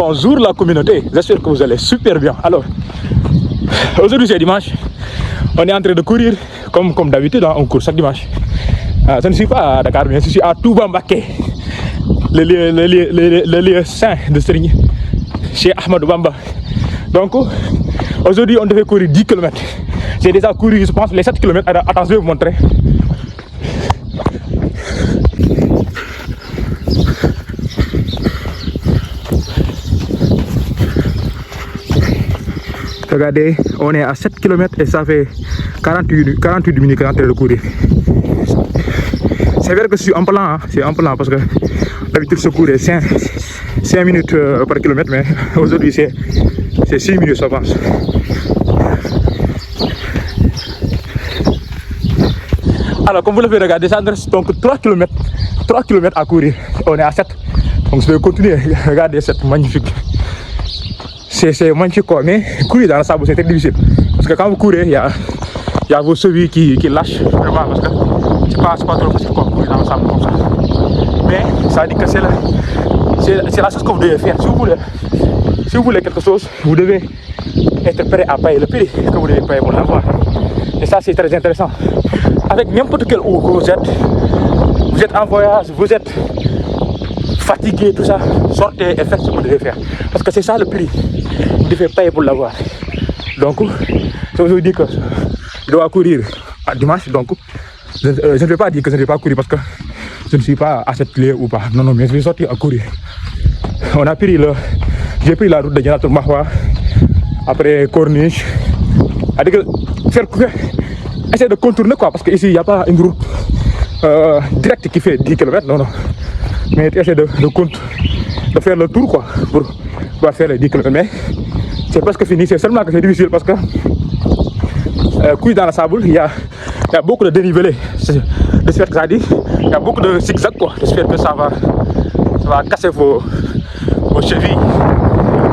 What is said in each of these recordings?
Bonjour la communauté, j'espère que vous allez super bien. Alors, aujourd'hui c'est dimanche, on est en train de courir comme d'habitude, hein, on court chaque dimanche. Je ne suis pas à Dakar, mais je suis à Touba Mbaké, le lieu saint de Serigne, chez Ahmadou Bamba. Donc, aujourd'hui on devait courir 10 km. J'ai déjà couru, je pense, les 7 km. Attends, je vais vous montrer. Regardez, on est à 7 km et ça fait 48 minutes qu'on est en train de courir. C'est vrai que je suis en plan, hein. C'est en plan parce que d'habitude je cours 5 minutes par kilomètre, mais aujourd'hui c'est 6 minutes, ça passe. Alors, comme vous l'avez regardé, ça reste donc 3 km à courir. On est à 7. Donc je vais continuer. Regardez cette magnifique. C'est magnifique quoi, mais courir dans la sable c'est très difficile. Parce que quand vous courez, il y a vos chevilles qui lâchent vraiment parce que c'est pas trop facile quoi, courir dans la sable comme ça. Mais ça dit que c'est la chose que vous devez faire. Si vous voulez quelque chose, vous devez être prêt à payer le prix que vous devez payer pour l'avoir. Et ça c'est très intéressant. Avec n'importe quel où que vous êtes en voyage, vous êtes fatigué, tout ça, sortez et faites ce que vous devez faire. Parce que c'est ça le prix. Vous devez payer pour l'avoir. Donc, je vous dis que je dois courir à dimanche. Donc, je ne vais pas dire que je ne vais pas courir parce que je ne suis pas à cette clé ou pas. Non, mais je vais sortir à courir. J'ai pris la route de Jannatul Mahwa, après Corniche. Essayer de contourner quoi, parce qu'ici il n'y a pas une route directe qui fait 10 km, non. Mais essayer de faire le tour quoi, pour pouvoir faire les 10 km. Mais c'est presque fini, c'est seulement que c'est difficile parce que courir dans la sable, il y a beaucoup de dénivelé. J'espère que ça dit, il y a beaucoup de zigzags quoi. J'espère que ça va casser vos chevilles.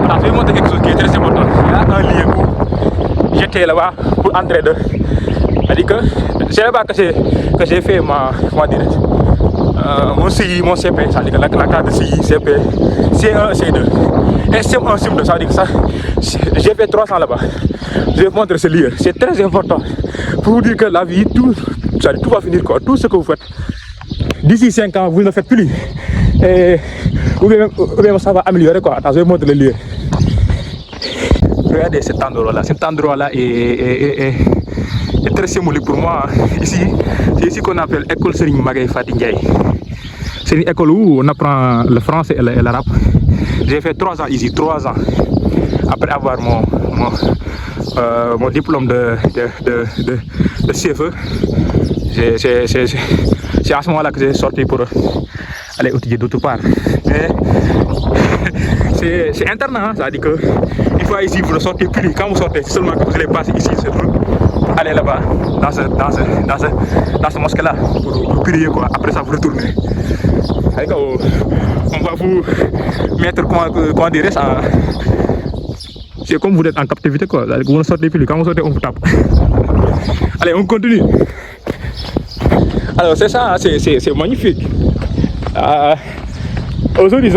Alors, je vais montrer quelque chose qui est très important. Il y a un lieu où j'étais là-bas pour entrer de. C'est-à-dire que c'est là-bas que j'ai fait mon CI, mon CP, c'est-à-dire que la carte de CI, CP, C1, C2. Et CM1, CM2, ça veut dire que ça, j'ai fait 3 ans là-bas. Je vais vous montrer ce lieu. C'est très important pour vous dire que la vie, tout va finir quoi. Tout ce que vous faites, d'ici 5 ans, vous ne faites plus. Et ou bien ça va améliorer quoi. Attends, je vais vous montrer le lieu. Regardez cet endroit-là. Cet endroit-là est très symbolique pour moi. Ici, c'est ici qu'on appelle École Serigne Magaye Fati Ndiaye. C'est une école où on apprend le français et l'arabe. J'ai fait 3 ans ici, 3 ans. Après avoir mon diplôme de CFE, c'est à ce moment-là que j'ai sorti pour aller étudier d'autre part. C'est internat, hein, ça veut dire que une fois ici, vous ne sortez plus. Quand vous sortez, c'est seulement que vous allez passer ici, c'est tout. Allez là-bas, dans ce mosquée-là, pour prier quoi. Après ça, vous retournez. On va vous mettre, comment dire ça. C'est comme vous êtes en captivité quoi. Vous ne sortez plus. Quand vous sortez, on vous tape. Allez, on continue. Alors, c'est ça, c'est magnifique. Aujourd'hui,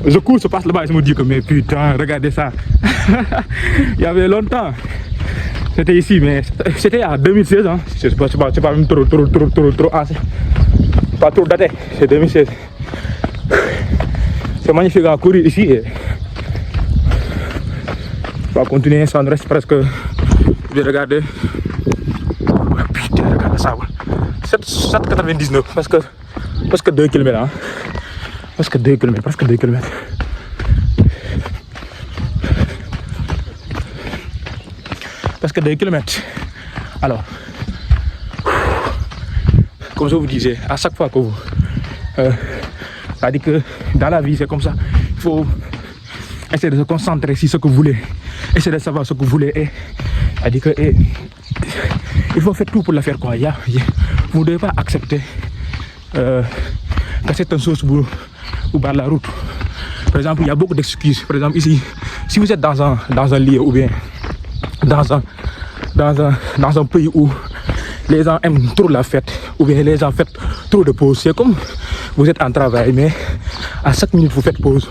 je cours, je passe là-bas et je me dis que, mais putain, regardez ça. Il y avait longtemps. C'était ici, mais c'était en 2016. Hein. C'est pas même trop ancien. Pas trop daté, c'est 2016. C'est magnifique à courir ici. Et on va continuer, ça nous reste presque. Je vais regarder. Ouais, putain, regarde ça. 7,99, presque 2 km. Hein. Presque 2 km. Presque 2 km. Alors, comme je vous disais, à chaque fois que vous. Ça dit que dans la vie, c'est comme ça. Il faut essayer de se concentrer sur ce que vous voulez. Essayer de savoir ce que vous voulez. Et, c'est-à-dire que, il faut faire tout pour le faire. Quoi. Vous ne devez pas accepter que certaines choses vous barrent la route. Par exemple, il y a beaucoup d'excuses. Par exemple, ici, si vous êtes dans un lieu ou bien dans un pays où les gens aiment trop la fête, ou bien les gens font trop de pauses. C'est comme vous êtes en travail, mais à chaque minute vous faites pause.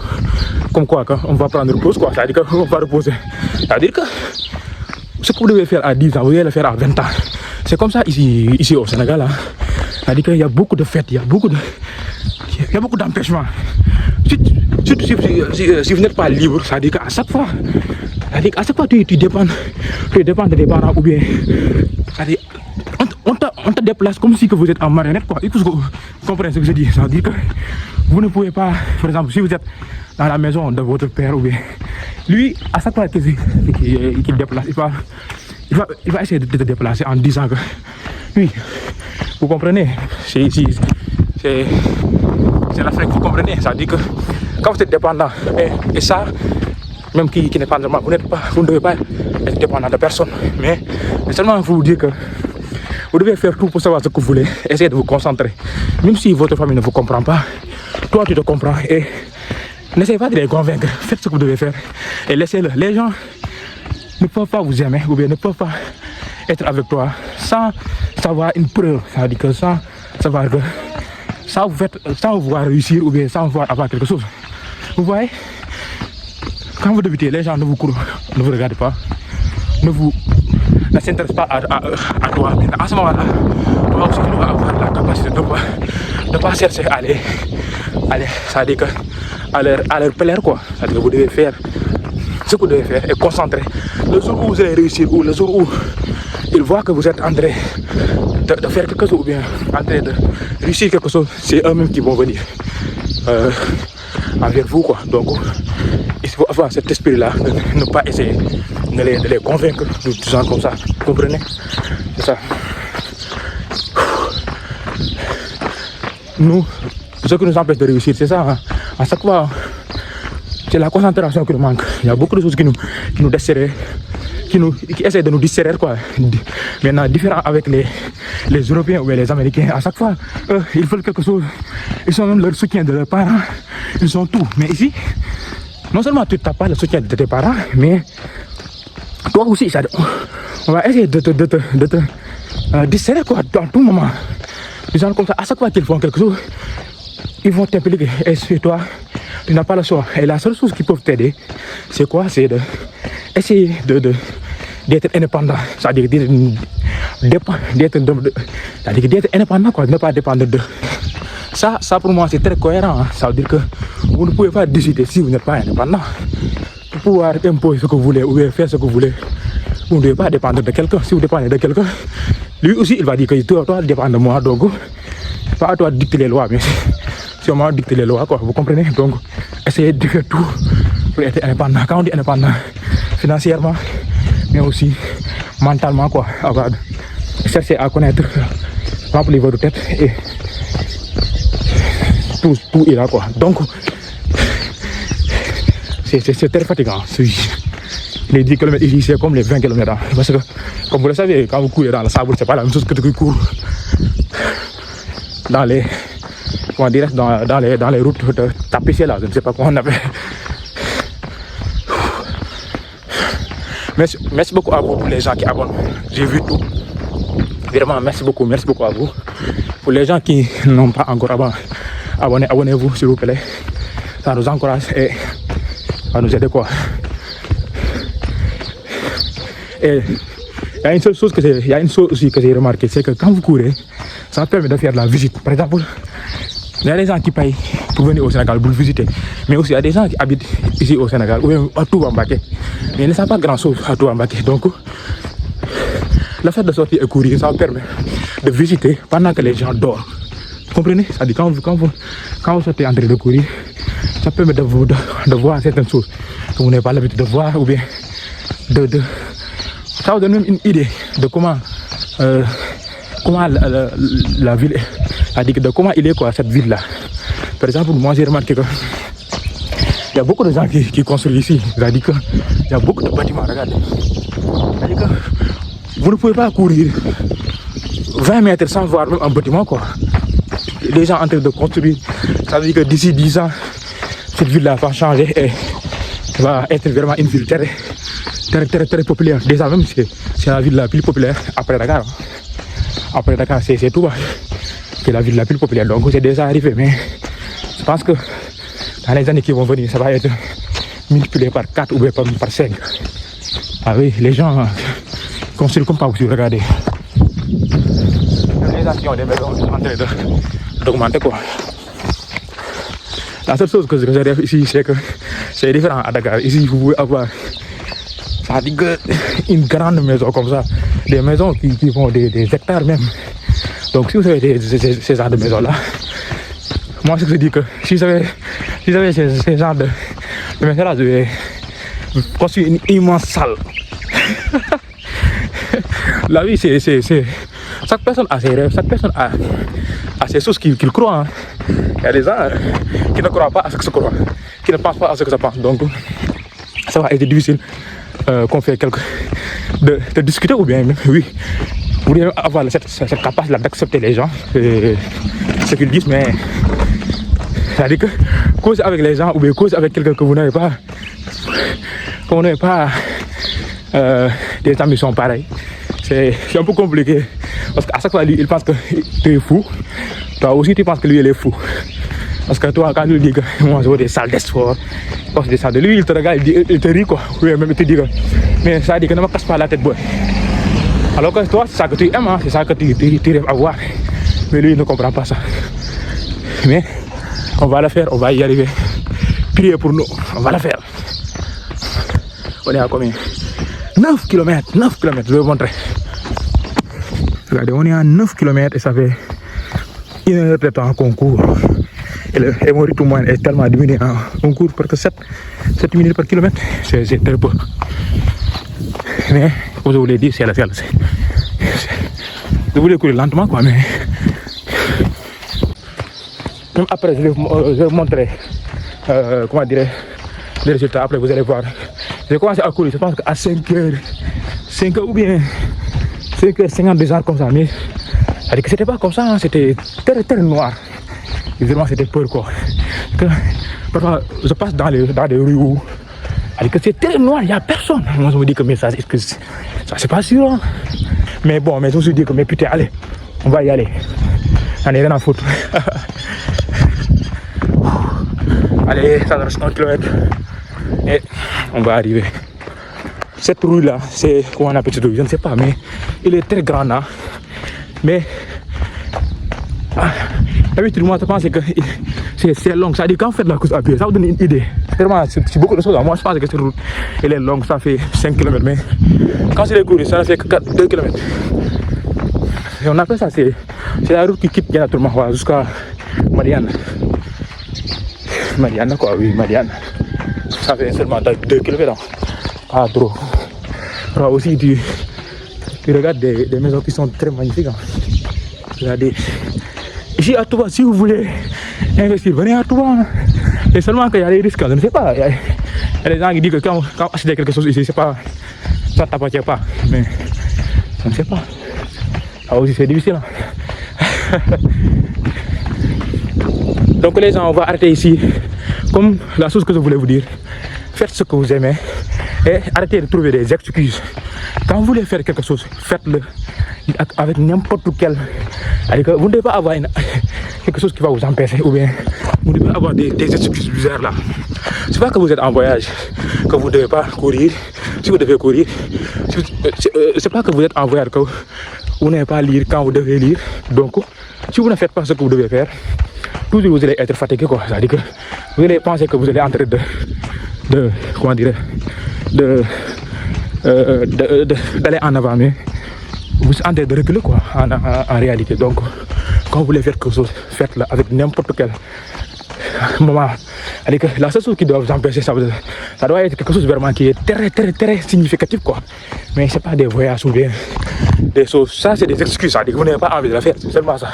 Comme quoi, on va prendre une pause, quoi. C'est-à-dire qu'on va reposer. C'est-à-dire que ce que vous devez faire à 10 ans, vous devez le faire à 20 ans. C'est comme ça ici au Sénégal. Hein. C'est-à-dire qu'il y a beaucoup de fêtes, il y a beaucoup d'empêchements. Surtout si vous n'êtes pas libre, c'est-à-dire qu'à chaque fois, tu dépends de tes parents ou bien, c'est-à-dire, on te déplace comme si que vous êtes en marionnette, quoi. Il faut que vous compreniez ce que je dis. C'est-à-dire que vous ne pouvez pas, par exemple, si vous êtes dans la maison de votre père ou bien, lui, à chaque fois qu'il déplace, il va essayer de te déplacer en disant que, oui, vous comprenez, c'est l'Afrique, vous comprenez, ça dit que quand vous êtes dépendant, et ça, même qui n'est pas normal, vous ne devez pas être dépendant de personne, mais seulement il faut vous dire que vous devez faire tout pour savoir ce que vous voulez, essayez de vous concentrer, même si votre famille ne vous comprend pas, toi tu te comprends, et n'essayez pas de les convaincre, faites ce que vous devez faire, et laissez-le. Les gens ne peuvent pas vous aimer, ou bien ne peuvent pas être avec toi, sans savoir une preuve, c'est-à-dire que sans savoir que sans voir réussir ou bien sans voir avoir quelque chose. Vous voyez, quand vous débutez, les gens ne vous regardent pas, ne s'intéressent pas à toi. Mais à ce moment-là, toi aussi tu dois avoir la capacité de ne pas chercher à aller, c'est-à-dire que à leur plaire, quoi. C'est-à-dire que vous devez faire ce que vous devez faire et concentrer. Le jour où vous allez réussir ou le jour où ils voient que vous êtes en train de faire quelque chose ou bien en train de réussir quelque chose, c'est eux-mêmes qui vont venir envers vous, quoi. Donc il faut avoir cet esprit-là, de ne pas essayer de les convaincre de gens comme ça, vous comprenez? C'est ça. Nous, ce qui nous empêche de réussir, c'est ça, hein. À chaque fois, c'est la concentration qui nous manque. Il y a beaucoup de choses qui nous desserrent, qui essaient de nous distraire, quoi. Maintenant, différent avec les Européens ou les Américains, à chaque fois, eux, ils veulent quelque chose. Ils ont même leur soutien de leurs parents. Ils ont tout. Mais ici, non seulement tu n'as pas le soutien de tes parents, mais toi aussi, on va essayer de te distraire, quoi, dans tout moment. Les gens comme ça, à chaque fois qu'ils font quelque chose, ils vont t'impliquer. Et sur toi, tu n'as pas le choix. Et la seule chose qui peut t'aider, c'est quoi? C'est d'essayer d'être indépendant. C'est-à-dire d'être indépendant, quoi, de ne pas dépendre d'eux. Ça pour moi, c'est très cohérent. Hein. Ça veut dire que vous ne pouvez pas décider si vous n'êtes pas indépendant. Pour pouvoir imposer ce que vous voulez ou faire ce que vous voulez, vous ne devez pas dépendre de quelqu'un. Si vous dépendez de quelqu'un, lui aussi, il va dire que toi dépends de moi. Donc, pas à toi de dicter les lois, mais c'est moi de dicter les lois, quoi. Vous comprenez? Donc, essayez de faire tout pour être indépendant. Quand on dit indépendant, financièrement, mais aussi mentalement, quoi. Cherchez à connaître, remplir votre tête et tout ira, quoi. Donc, c'est très fatigant. Les 10 km ici, c'est comme les 20 km. Parce que, comme vous le savez, quand vous courez dans le sable, c'est pas la même chose que tu cours dans les, comment dire, dans les routes tapissées là, je ne sais pas comment on appelle. Merci beaucoup à vous, tous les gens qui abonnent. J'ai vu tout. Vraiment, merci beaucoup à vous. Pour les gens qui n'ont pas encore abonné, abonnez-vous s'il vous plaît. Ça nous encourage et ça va nous aider, quoi. Et il y a une chose aussi que j'ai remarqué, c'est que quand vous courez, ça permet de faire de la visite. Par exemple, il y a des gens qui payent pour venir au Sénégal pour le visiter. Mais aussi, il y a des gens qui habitent ici au Sénégal, ou même à Touba-Mbaké. Mais ils ne savent pas grand-chose à Touba-Mbaké. Donc, le fait de sortir et courir, ça permet de visiter pendant que les gens dorment. Vous comprenez? C'est-à-dire quand vous sortez en train de courir, ça permet de voir certaines choses que vous n'avez pas l'habitude de voir, ou bien ça vous donne même une idée de comment la ville est, c'est-à-dire de comment il est, quoi, cette ville-là. Par exemple, moi j'ai remarqué que il y a beaucoup de gens qui construisent ici, c'est-à-dire qu'il y a beaucoup de bâtiments, regardez. C'est-à-dire que vous ne pouvez pas courir 20 mètres sans voir même un bâtiment, quoi. Les gens en train de construire, ça veut dire que d'ici 10 ans, cette ville-là va changer et va être vraiment une ville très populaire. Déjà même, c'est la ville la plus populaire après Dakar. Après Dakar, c'est Touba, qui est la ville la plus populaire. Donc c'est déjà arrivé. Mais je pense que dans les années qui vont venir, ça va être multiplié par 4 ou bien par 5. Ah oui, les gens construisent comme pas vous regardez. Les gens qui ont des maisons sont en train d'augmenter quoi. La seule chose que je rêve ici, c'est que c'est différent à Dakar. Ici, vous pouvez avoir ça dit que une grande maison comme ça, des maisons qui font des hectares même. Donc si vous avez ces genres de maisons-là, moi ce que je dis que si vous avez ces genres de maisons-là, je vais construire une immense salle. La vie, c'est chaque personne a ses rêves, chaque personne a ses choses qu'il croit. Hein. Il y a des gens qui ne croient pas à ce que se croit, qui ne pensent pas à ce que ça pense. Donc ça va être difficile qu'on fait de discuter ou bien oui. Vous devez avoir cette capacité d'accepter les gens, ce qu'ils disent, mais c'est-à-dire que cause avec les gens ou bien cause avec quelqu'un que vous n'avez pas, des ambitions pareilles. C'est un peu compliqué parce qu'à chaque fois lui il pense que tu es fou, toi aussi tu penses que lui il est fou. Parce que toi quand il dit que moi je veux des salles d'espoir, des salles de lui il te regarde, il te rit quoi. Oui, même il te dit que mais ça dit que ne me casse pas la tête boy. Alors que toi c'est ça que tu aimes, hein, c'est ça que tu rêves avoir. Mais lui il ne comprend pas ça. Mais on va le faire, on va y arriver. Priez pour nous, on va le faire. On est à combien? 9 km, je vais vous montrer. Regardez, on est à 9 km et ça fait 1 heure de temps qu'on court. Et mon rythme moyen est tellement diminué. Hein. On court presque 7 minutes par kilomètre. C'est très peu. Mais, comme je vous l'ai dit, c'est la fiale. Je voulais courir lentement, quoi, mais. Même après, je vais vous montrer, comment dire, les résultats. Après, vous allez voir. J'ai commencé à courir, je pense qu'à 5h ou bien 5h50 déjà comme ça, mais c'est-à-dire que c'était pas comme ça, hein, c'était très noir. Évidemment, c'était peur quoi. Que, parfois, je passe dans des rues où c'est très noir, il n'y a personne. Moi, je me dis que mais ça, est-ce que ça c'est pas sûr. Hein? Mais bon, mais je me suis dit que mais putain, allez, on va y aller. On est rien à foutre. Allez, ça reste 1 km. Et on va arriver. Cette rue là, c'est comment on appelle cette rue, je ne sais pas, mais il est très grand là. Mais d'habitude, moi je pense que c'est long. Ça dit qu'en fait la course à pied, ça vous donne une idée. Vraiment, c'est beaucoup de choses. Moi je pense que cette route elle est longue, ça fait 5 km. Mais quand c'est les cours, ça fait que 2 km. Et on appelle ça, c'est la route qui quitte Guénaturma jusqu'à Marianne. Marianne quoi, oui, Marianne. Ça fait seulement 2 km. Pas trop. Alors aussi, tu regardes des maisons qui sont très magnifiques. Hein. Regardez. Ici à Touba, si vous voulez investir, venez à Touba. Hein. Et seulement qu'il y a des risques, je ne sais pas. Il y a des gens qui disent que quand acheter quelque chose ici, c'est pas, ça ne t'appartient pas. Mais je ne sais pas. Alors aussi, c'est difficile. Hein. Donc les gens, on va arrêter ici. Comme la chose que je voulais vous dire, faites ce que vous aimez et arrêtez de trouver des excuses. Quand vous voulez faire quelque chose, faites-le avec n'importe quel. Vous ne devez pas avoir quelque chose qui va vous empêcher ou bien vous devez avoir des excuses bizarres là. C'est pas que vous êtes en voyage que vous ne devez pas courir. Si vous devez courir, c'est pas que vous êtes en voyage que vous n'avez pas à lire quand vous devez lire. Donc, si vous ne faites pas ce que vous devez faire, toujours vous allez être fatigué quoi. C'est-à-dire que vous allez penser que vous allez en train comment dire, d'aller en avant, mais vous êtes en train de reculer quoi, en réalité. Donc, quand vous voulez faire quelque chose, faites-le avec n'importe quel moment. C'est-à-dire que la seule chose qui doit vous empêcher, ça doit être quelque chose vraiment qui est très significatif quoi. Mais c'est pas des voyages ou bien des choses. Ça, c'est des excuses. C'est-à-dire que vous n'avez pas envie de la faire, c'est seulement ça.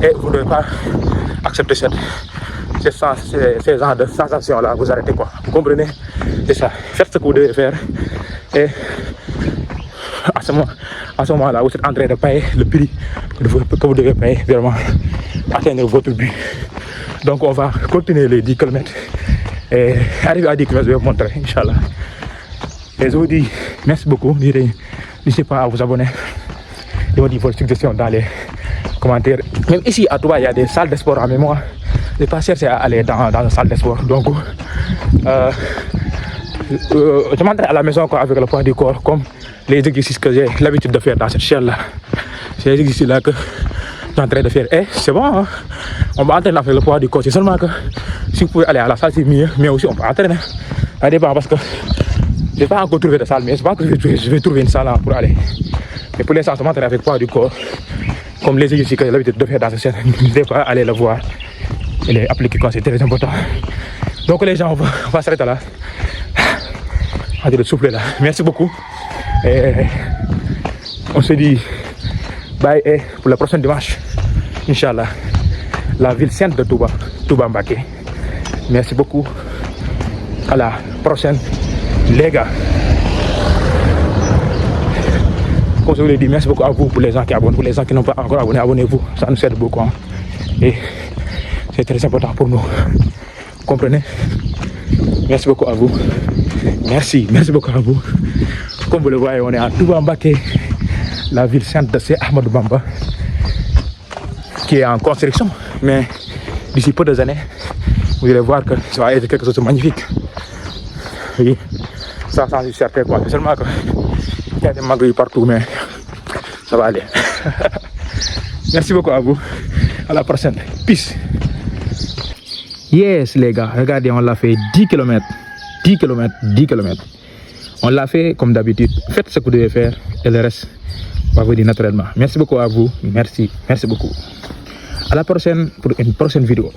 Et vous ne devez pas accepter ces genres de sensations là, vous arrêtez quoi, vous comprenez, c'est ça, faites ce que vous devez faire et à ce moment là vous êtes en train de payer le prix que vous devez payer, vraiment atteindre votre but. Donc on va continuer les 10 km et arriver à 10 km, je vais vous montrer, Inch'Allah. Et je vous dis merci beaucoup, n'hésitez pas à vous abonner demandez vos suggestions dans les commentaires. Même ici à Touba, il y a des salles de sport. Mais moi, je n'ai pas cherché à aller dans une salle de sport. Donc, je m'entraîne à la maison quoi, avec le poids du corps, comme les exercices que j'ai l'habitude de faire dans cette chaîne-là. C'est les exercices-là que je suis en train de faire. Et c'est bon, hein? On va entraîner avec le poids du corps. C'est seulement que si vous pouvez aller à la salle, c'est mieux. Mais aussi, on peut entraîner. Ça dépend parce que je n'ai pas encore trouvé de salle. Mais je pense que je vais trouver une salle pour aller. Mais pour l'instant, je m'entraîne avec le poids du corps. Comme les exercices que j'ai l'habitude de faire dans cette chaîne. N'hésitez pas à aller le voir et les appliquer quand c'est très important. Donc les gens, on va s'arrêter là. On va souffler là. Merci beaucoup. Et on se dit bye et pour le prochain dimanche. Inch'Allah. La ville sainte de Touba, Touba Mbaké. Merci beaucoup. À la prochaine, les gars. Comme je vous l'ai dit, merci beaucoup à vous pour les gens qui abonnent. Pour les gens qui n'ont pas encore abonné, abonnez-vous. Ça nous aide beaucoup. Hein. Et c'est très important pour nous. Vous comprenez? Merci beaucoup à vous. Merci beaucoup à vous. Comme vous le voyez, on est à Touba Mbaké, la ville sainte de Cheikh Ahmadou Bamba, qui est en construction. Mais d'ici peu d'années, vous allez voir que ça va être quelque chose de magnifique. Oui, ça j'en suis certain quoi. C'est seulement qu'il y a des magouilles partout, mais ça va aller. Merci beaucoup à vous. À la prochaine. Peace. Yes les gars, regardez, on l'a fait 10 km. 10 km, 10 km. On l'a fait comme d'habitude. Faites ce que vous devez faire et le reste va vous dire naturellement. Merci beaucoup à vous. Merci beaucoup. À la prochaine pour une prochaine vidéo.